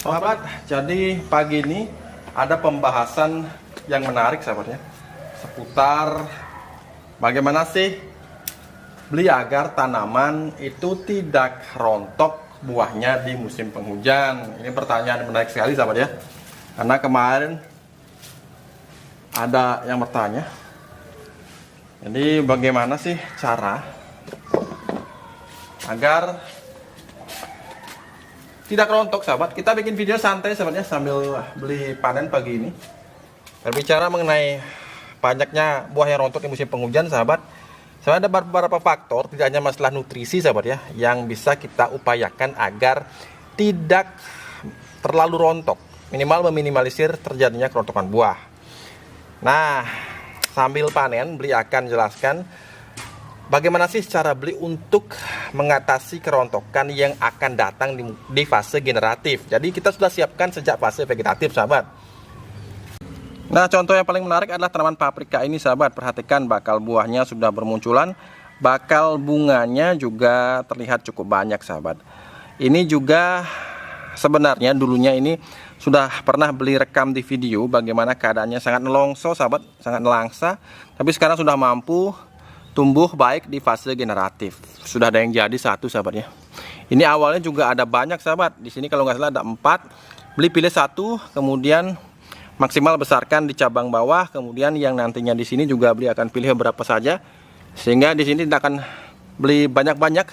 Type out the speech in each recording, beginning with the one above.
Sahabat, jadi pagi ini ada pembahasan yang menarik sahabatnya, seputar bagaimana sih beli agar tanaman itu tidak rontok buahnya di musim penghujan. Ini pertanyaan menarik sekali sahabat ya, karena kemarin ada yang bertanya. Jadi bagaimana sih cara agar tidak rontok sahabat? Kita bikin video santai sahabatnya sambil beli panen pagi ini. Berbicara mengenai banyaknya buah yang rontok di musim penghujan sahabat, sebenarnya ada beberapa faktor, tidak hanya masalah nutrisi sahabat ya, yang bisa kita upayakan agar tidak terlalu rontok, minimal meminimalisir terjadinya kerontokan buah. Nah, sambil panen beli akan jelaskan bagaimana sih cara beli untuk mengatasi kerontokan yang akan datang di fase generatif. Jadi kita sudah siapkan sejak fase vegetatif sahabat. Nah, contoh yang paling menarik adalah tanaman paprika ini sahabat. Perhatikan bakal buahnya sudah bermunculan, bakal bunganya juga terlihat cukup banyak sahabat. Ini juga sebenarnya dulunya ini sudah pernah beli rekam di video bagaimana keadaannya sangat nelongso sahabat, sangat nelangsa. Tapi sekarang sudah mampu tumbuh baik di fase generatif. Sudah ada yang jadi satu sahabatnya. Ini awalnya juga ada banyak sahabat. Di sini kalau nggak salah ada 4. Beli pilih satu, kemudian maksimal besarkan di cabang bawah, kemudian yang nantinya di sini juga beli akan pilih beberapa saja. Sehingga di sini tidak akan beli banyak-banyak.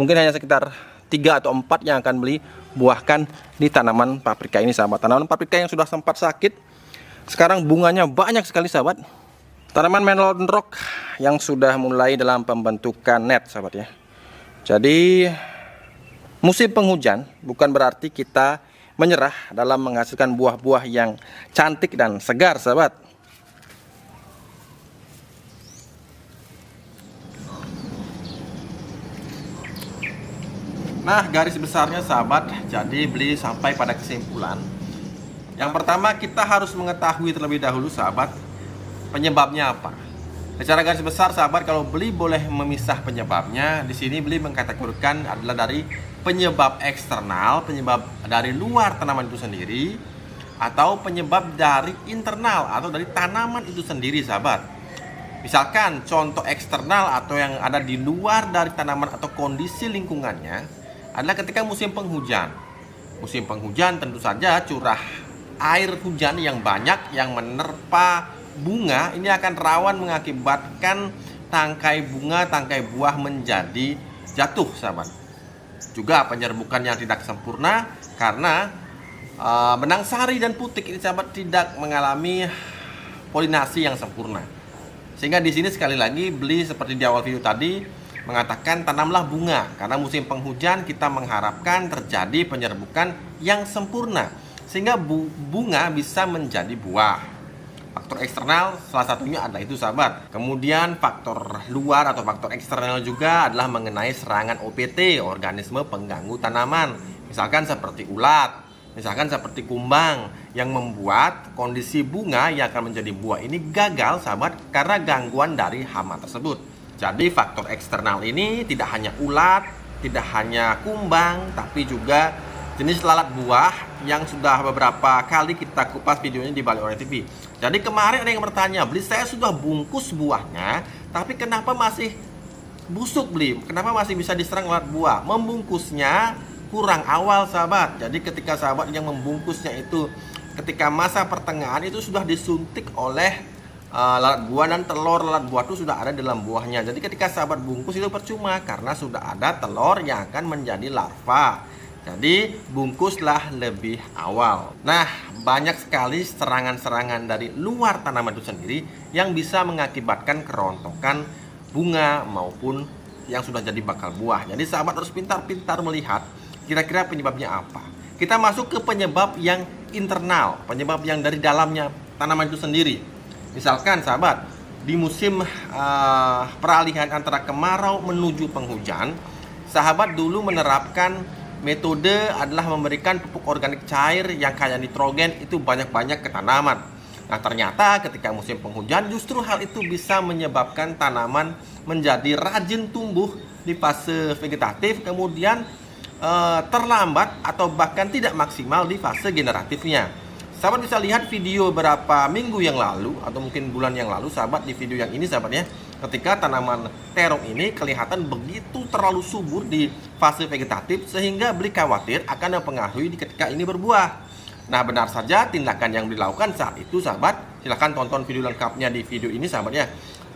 Mungkin hanya sekitar 3 atau 4 yang akan beli buahkan di tanaman paprika ini sahabat. Tanaman paprika yang sudah sempat sakit, sekarang bunganya banyak sekali sahabat. Tanaman melon rock yang sudah mulai dalam pembentukan net sahabat ya. Jadi musim penghujan bukan berarti kita menyerah dalam menghasilkan buah-buah yang cantik dan segar sahabat. Nah, garis besarnya sahabat, jadi beli sampai pada kesimpulan. Yang pertama, kita harus mengetahui terlebih dahulu sahabat, penyebabnya apa. Secara garis besar sahabat, kalau beli boleh memisah penyebabnya. Di sini beli mengkategorikan adalah dari penyebab eksternal, penyebab dari luar tanaman itu sendiri, atau penyebab dari internal atau dari tanaman itu sendiri sahabat. Misalkan contoh eksternal atau yang ada di luar dari tanaman atau kondisi lingkungannya adalah ketika musim penghujan. Musim penghujan tentu saja curah air hujan yang banyak yang menerpa bunga ini akan rawan mengakibatkan tangkai bunga, tangkai buah menjadi jatuh sahabat. Juga penyerbukan yang tidak sempurna karena benang sari dan putik ini sahabat tidak mengalami polinasi yang sempurna. Sehingga di sini sekali lagi beli seperti di awal video tadi mengatakan tanamlah bunga, karena musim penghujan kita mengharapkan terjadi penyerbukan yang sempurna sehingga bunga bisa menjadi buah. Faktor eksternal salah satunya adalah itu sahabat. Kemudian faktor luar atau faktor eksternal juga adalah mengenai serangan OPT, organisme pengganggu tanaman. Misalkan seperti ulat, misalkan seperti kumbang yang membuat kondisi bunga yang akan menjadi buah ini gagal sahabat karena gangguan dari hama tersebut. Jadi faktor eksternal ini tidak hanya ulat, tidak hanya kumbang, tapi juga jenis lalat buah yang sudah beberapa kali kita kupas videonya di Bali Online TV. Jadi kemarin ada yang bertanya, beli saya sudah bungkus buahnya, tapi kenapa masih busuk beli? Kenapa masih bisa diserang lalat buah? Membungkusnya kurang awal sahabat. Jadi ketika sahabat yang membungkusnya itu ketika masa pertengahan itu sudah disuntik oleh lalat buah dan telur lalat buah itu sudah ada dalam buahnya. Jadi ketika sahabat bungkus itu percuma karena sudah ada telur yang akan menjadi larva. Jadi bungkuslah lebih awal. Nah, banyak sekali serangan-serangan dari luar tanaman itu sendiri yang bisa mengakibatkan kerontokan bunga maupun yang sudah jadi bakal buah. Jadi sahabat harus pintar-pintar melihat kira-kira penyebabnya apa. Kita masuk ke penyebab yang internal, penyebab yang dari dalamnya tanaman itu sendiri. Misalkan sahabat, di musim peralihan antara kemarau menuju penghujan, sahabat dulu menerapkan metode adalah memberikan pupuk organik cair yang kaya nitrogen itu banyak-banyak ke tanaman. Nah ternyata ketika musim penghujan justru hal itu bisa menyebabkan tanaman menjadi rajin tumbuh di fase vegetatif, kemudian terlambat atau bahkan tidak maksimal di fase generatifnya. Sahabat bisa lihat video beberapa minggu yang lalu atau mungkin bulan yang lalu sahabat, di video yang ini sahabat ya, ketika tanaman terong ini kelihatan begitu terlalu subur di fase vegetatif sehingga beli khawatir akan mempengaruhi ketika ini berbuah. Nah, benar saja tindakan yang dilakukan saat itu sahabat, silahkan tonton video lengkapnya di video ini sahabat ya.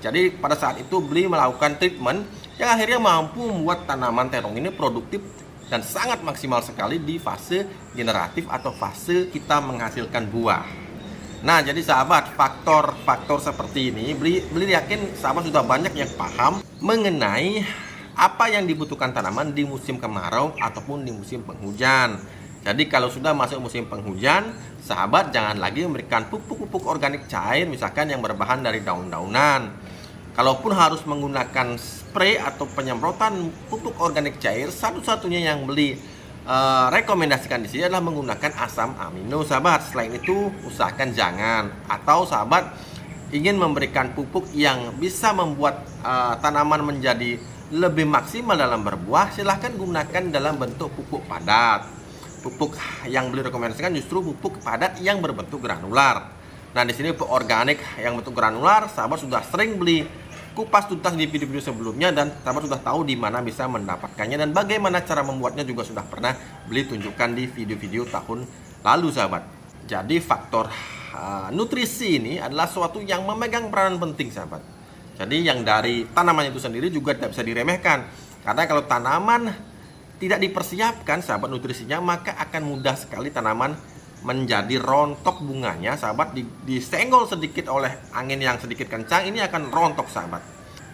Jadi pada saat itu beli melakukan treatment yang akhirnya mampu membuat tanaman terong ini produktif dan sangat maksimal sekali di fase generatif atau fase kita menghasilkan buah. Nah, jadi sahabat, faktor-faktor seperti ini beli yakin sahabat sudah banyak yang paham mengenai apa yang dibutuhkan tanaman di musim kemarau ataupun di musim penghujan. Jadi kalau sudah masuk musim penghujan, sahabat jangan lagi memberikan pupuk-pupuk organik cair misalkan yang berbahan dari daun-daunan. Kalaupun harus menggunakan spray atau penyemprotan pupuk organik cair, satu-satunya yang beli rekomendasikan di sini adalah menggunakan asam amino sahabat. Selain itu usahakan jangan. Atau sahabat ingin memberikan pupuk yang bisa membuat tanaman menjadi lebih maksimal dalam berbuah, silahkan gunakan dalam bentuk pupuk padat. Pupuk yang beli rekomendasikan justru pupuk padat yang berbentuk granular. Nah, di sini pupuk organik yang bentuk granular sahabat sudah sering beli kupas tuntas di video-video sebelumnya dan sahabat sudah tahu di mana bisa mendapatkannya dan bagaimana cara membuatnya juga sudah pernah beli tunjukkan di video-video tahun lalu sahabat. Jadi faktor nutrisi ini adalah suatu yang memegang peranan penting sahabat. Jadi yang dari tanaman itu sendiri juga tidak bisa diremehkan, karena kalau tanaman tidak dipersiapkan sahabat nutrisinya, maka akan mudah sekali tanaman menjadi rontok bunganya sahabat. Disenggol sedikit oleh angin yang sedikit kencang, ini akan rontok sahabat.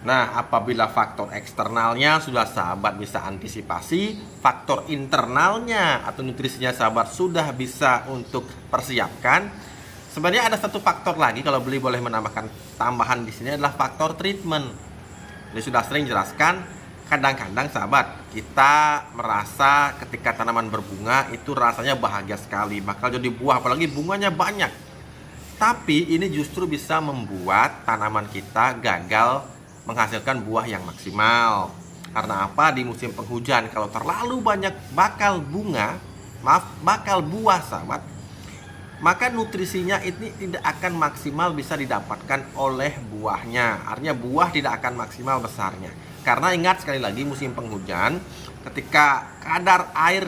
Nah, apabila faktor eksternalnya sudah sahabat bisa antisipasi, faktor internalnya atau nutrisinya sahabat sudah bisa untuk persiapkan. Sebenarnya ada satu faktor lagi kalau beli boleh menambahkan tambahan di sini adalah faktor treatment. Jadi sudah sering jelaskan, kadang-kadang sahabat kita merasa ketika tanaman berbunga itu rasanya bahagia sekali, bakal jadi buah apalagi bunganya banyak. Tapi ini justru bisa membuat tanaman kita gagal menghasilkan buah yang maksimal. Karena apa? Di musim penghujan kalau terlalu banyak bakal buah sahabat, maka nutrisinya ini tidak akan maksimal bisa didapatkan oleh buahnya. Artinya buah tidak akan maksimal besarnya. Karena ingat sekali lagi musim penghujan, ketika kadar air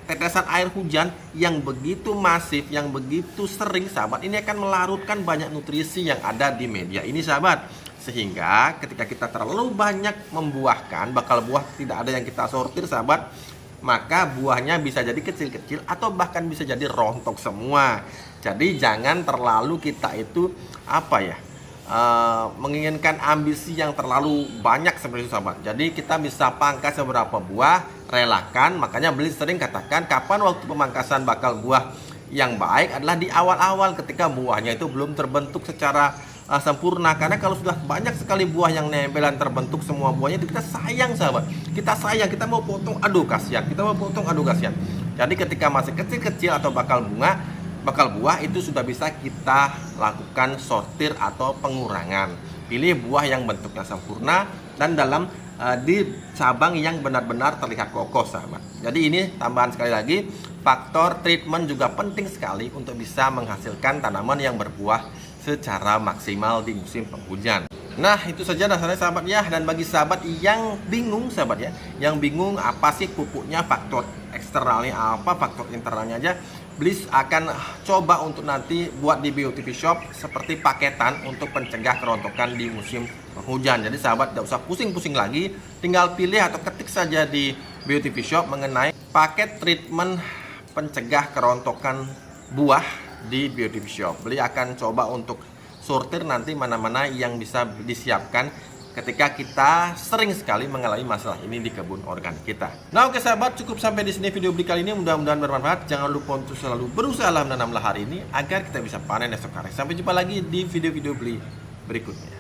tetesan air hujan yang begitu masif, yang begitu sering sahabat, ini akan melarutkan banyak nutrisi yang ada di media ini sahabat. Sehingga ketika kita terlalu banyak membuahkan, bakal buah tidak ada yang kita sortir sahabat, maka buahnya bisa jadi kecil-kecil atau bahkan bisa jadi rontok semua. Jadi jangan terlalu kita itu menginginkan ambisi yang terlalu banyak seperti itu sahabat. Jadi kita bisa pangkas beberapa buah, relakan. Makanya beli sering katakan kapan waktu pemangkasan bakal buah yang baik adalah di awal-awal ketika buahnya itu belum terbentuk secara sempurna. Karena kalau sudah banyak sekali buah yang nempel dan terbentuk semua buahnya, itu kita sayang sahabat. Kita sayang, kita mau potong, aduh kasihan. Jadi ketika masih kecil-kecil atau bakal buah itu sudah bisa kita lakukan sortir atau pengurangan. Pilih buah yang bentuknya sempurna dan di cabang yang benar-benar terlihat kokoh sahabat. Jadi ini tambahan sekali lagi, faktor treatment juga penting sekali untuk bisa menghasilkan tanaman yang berbuah secara maksimal di musim penghujan. Nah, itu saja dasarnya sahabat ya. Dan bagi sahabat yang bingung sahabat ya, yang bingung apa sih pupuknya, faktor eksternalnya apa, faktor internalnya aja, beli akan coba untuk nanti buat di BioTV Shop seperti paketan untuk pencegah kerontokan di musim penghujan. Jadi sahabat tidak usah pusing-pusing lagi, tinggal pilih atau ketik saja di BioTV Shop mengenai paket treatment pencegah kerontokan buah di BioTV Shop. Beli akan coba untuk sortir nanti mana-mana yang bisa disiapkan ketika kita sering sekali mengalami masalah ini di kebun organik kita. Nah, oke sahabat, cukup sampai di sini video beli kali ini. Mudah-mudahan bermanfaat. Jangan lupa untuk selalu berusaha menanamlah hari ini agar kita bisa panen esok hari. Sampai jumpa lagi di video-video beli berikutnya.